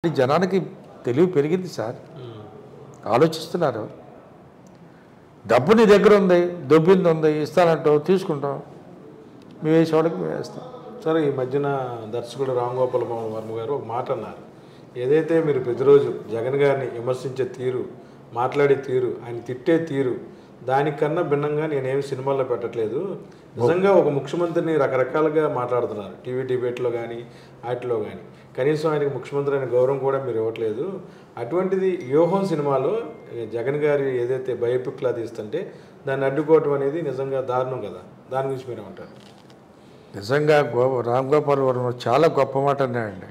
జనానికి తెలివి పెరిగింది సార్. ఆలోచిస్తున్నారు. డబ్బు నీ దగ్గర ఉంది, దొబ్బింది ఉంది, ఇస్తానంటావు, తీసుకుంటాం, మేము వేసేవాళ్ళకి మేము వేస్తాం. సరే, ఈ మధ్యన దర్శకుడు రామ్ గోపాల్ వర్మ గారు ఒక మాట అన్నారు. ఏదైతే మీరు ప్రతిరోజు జగన్ గారిని విమర్శించే తీరు, మాట్లాడే తీరు, ఆయన తిట్టే తీరు, దానికన్నా భిన్నంగా నేనేమి సినిమాల్లో పెట్టట్లేదు. నిజంగా ఒక ముఖ్యమంత్రిని రకరకాలుగా మాట్లాడుతున్నారు టీవీ డిబేట్లో కానీ వాటిలో కానీ. కనీసం ఆయనకి ముఖ్యమంత్రి అనే గౌరవం కూడా మీరు ఇవ్వట్లేదు. అటువంటిది వ్యూహం సినిమాలో జగన్ గారి ఏదైతే బయోపిక్లా తీస్తుంటే దాన్ని అడ్డుకోవటం అనేది నిజంగా దారుణం కదా. దాని గురించి మీరు ఏమంటారు? నిజంగా రామ్ గోపాల్ వర్మ చాలా గొప్ప మాట అన్నాడండి.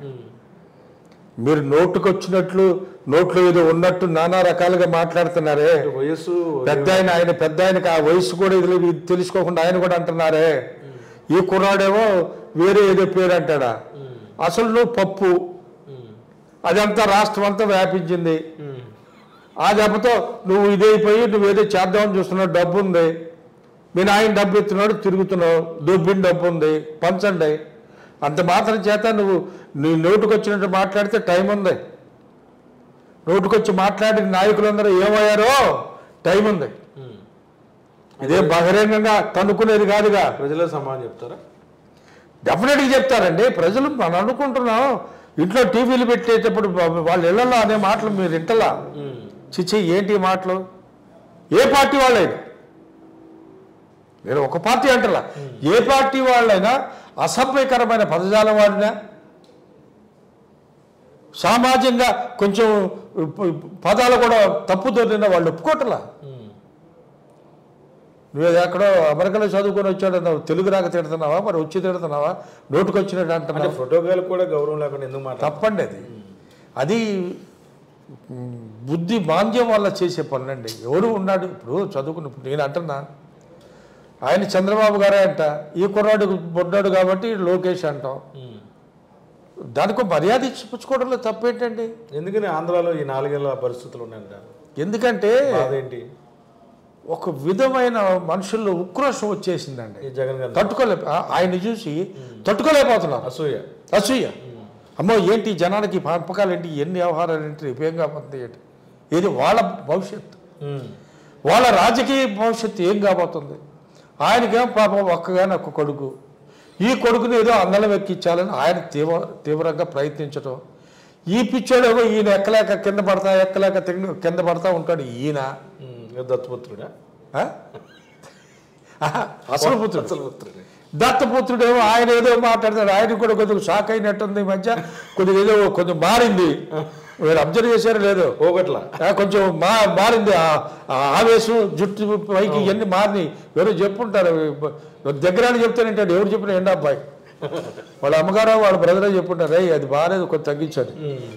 మీరు నోటుకొచ్చినట్లు నోట్లో ఏదో ఉన్నట్టు నానా రకాలుగా మాట్లాడుతున్నారే. వయసు పెద్ద ఆయన పెద్ద ఆయనకి ఆ వయసు కూడా ఇది తెలుసుకోకుండా ఆయన కూడా అంటున్నారే. ఈ కుర్రాడేమో వేరే ఏదో పేరు అంటాడా. అసలు నువ్వు పప్పు, అదంతా రాష్ట్రం అంతా వ్యాపించింది. ఆ దెబ్బతో నువ్వు ఇదైపోయి నువ్వేదో చేద్దామని చూస్తున్నావు. డబ్బు ఉంది, మీ నాయన డబ్బు ఎత్తున్నాడు, తిరుగుతున్నావు, దొబ్బిన డబ్బు ఉంది, పంచండి. అంత మాత్రం చేత నువ్వు నీ నోటుకొచ్చినట్టు మాట్లాడితే టైం ఉంది. నోటుకొచ్చి మాట్లాడిన నాయకులందరూ ఏమయ్యారో టైం ఉంది. ఇదే బహిరంగంగా కనుక్కునేది కాదుగా. ప్రజలే సమాధానం చెప్తారా? డెఫినెట్గా చెప్తారండి. ప్రజలు మనం అనుకుంటున్నాం ఇంట్లో టీవీలు పెట్టేటప్పుడు వాళ్ళ ఇళ్లలో అనే మాటలు మీరు ఇంటలా. చిచ్చి ఏంటి మాటలు? ఏ పార్టీ వాళ్ళైనా, నేను ఒక పార్టీ అంటలా, ఏ పార్టీ వాళ్ళైనా అసభ్యకరమైన పదజాలం వాడినా, సామాజికంగా కొంచెం పదాలు కూడా తప్పుదొరిన వాళ్ళు ఒప్పుకోవట్లా. నువ్వు ఎక్కడో అమెరికాలో చదువుకొని వచ్చాడన్నావు, తెలుగు రాక తిడుతున్నావా, మరి వచ్చి తిడుతున్నావా, నోటుకొచ్చినట్టు అంటున్నావు. ఫోటోగ్రాఫ్ కూడా గౌరవం లేకుండా ఎందుకు మాట? తప్పండి అది. అది బుద్ధి మాంద్యం వల్ల చేసే పనులండి. ఎవరు ఉన్నాడు ఇప్పుడు చదువుకుని, నేను అంటున్నా ఆయన చంద్రబాబు గారే అంట, ఈ కుర్రాడు బొడ్డాడు కాబట్టి లోకేష్ అంటాం. దానికి మర్యాద ఇచ్చిపుచ్చుకోవడంలో తప్పేంటండి? ఎందుకని ఆంధ్రాలో ఈ 4 ఏళ్ళ పరిస్థితులు ఉన్నాయంట? ఎందుకంటే అదేంటి, ఒక విధమైన మనుషుల్లో ఉక్రోషం వచ్చేసిందండి. జగన్ గారు ఆయన్ని చూసి తట్టుకోలేకపోతున్నారు. అసూయ. అమ్మో ఏంటి జనానికి పంపకాలు ఏంటి, ఎన్ని వ్యవహారాలు ఏంటి, రేపేం కాబోతుంది ఏంటి, ఇది వాళ్ళ భవిష్యత్తు, వాళ్ళ రాజకీయ భవిష్యత్తు ఏం కాబోతుంది. ఆయనకేం పాపం ఒక్కగానే ఒక్క కొడుకు, ఈ కొడుకుని ఏదో అందలం ఎక్కించాలని ఆయన తీవ్రంగా ప్రయత్నించడం. ఈ పిచ్చోడేమో ఈయన ఎక్కలేక కింద పడతా ఉంటాడు. ఈయన దత్తపుత్రుడా? అసలు దత్తపుత్రుడేమో ఆయన ఏదో మాట్లాడతాడు. ఆయన కూడా కొంచెం షాక్ అయినట్టుంది. ఈ మధ్య కొంచెం మారింది. మీరు అబ్జర్వ్ చేశారో లేదో, పోగట్లా కొంచెం మారింది. ఆవేశం, జుట్టు పైకి ఇవన్నీ మారినాయి. ఎవరో చెప్పుంటారు, దగ్గర చెప్తానంటాడు. ఎవరు చెప్పిన ఎండ అబ్బాయి వాళ్ళ అమ్మగారు వాళ్ళ బ్రదరే చెప్పుంటారు, రే అది బాగాలేదు, కొంచెం తగ్గించాడు,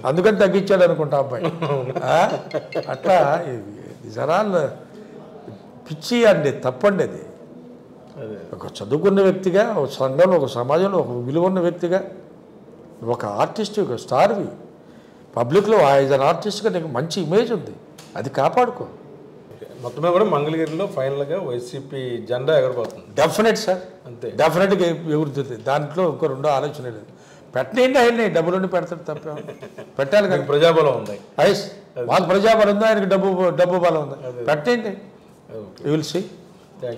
అందుకని తగ్గించాడు అనుకుంటా అబ్బాయి. అట్లా జనాలు పిచ్చి అండి, తప్పండి అది. ఒక చదువుకున్న వ్యక్తిగా, ఒక సంఘంలో, ఒక సమాజంలో ఒక విలువ ఉన్న వ్యక్తిగా, ఒక ఆర్టిస్ట్, ఒక స్టార్వి, పబ్లిక్లో యాజ్ అన్ ఆర్టిస్ట్గా నీకు మంచి ఇమేజ్ ఉంది, అది కాపాడుకో. మొత్తమే కూడా మంగళగిరిలో ఫైనల్గా వైసీపీ జెండా ఎగరబోతుంది. డెఫినెట్ సార్, అంతే, డెఫినెట్గా ఎగురుతుంది. దాంట్లో ఇంకో రెండో ఆలోచన లేదు. పెట్టండి, ఆయన్ని డబ్బులుండి పెడతాడు, తప్పే పెట్టాలి కదా. ప్రజాబలం ఉంది, మాకు ప్రజాబలం ఉందా, ఆయనకి డబ్బు బలం ఉందా, పెట్టండి, యూ విల్ సీ.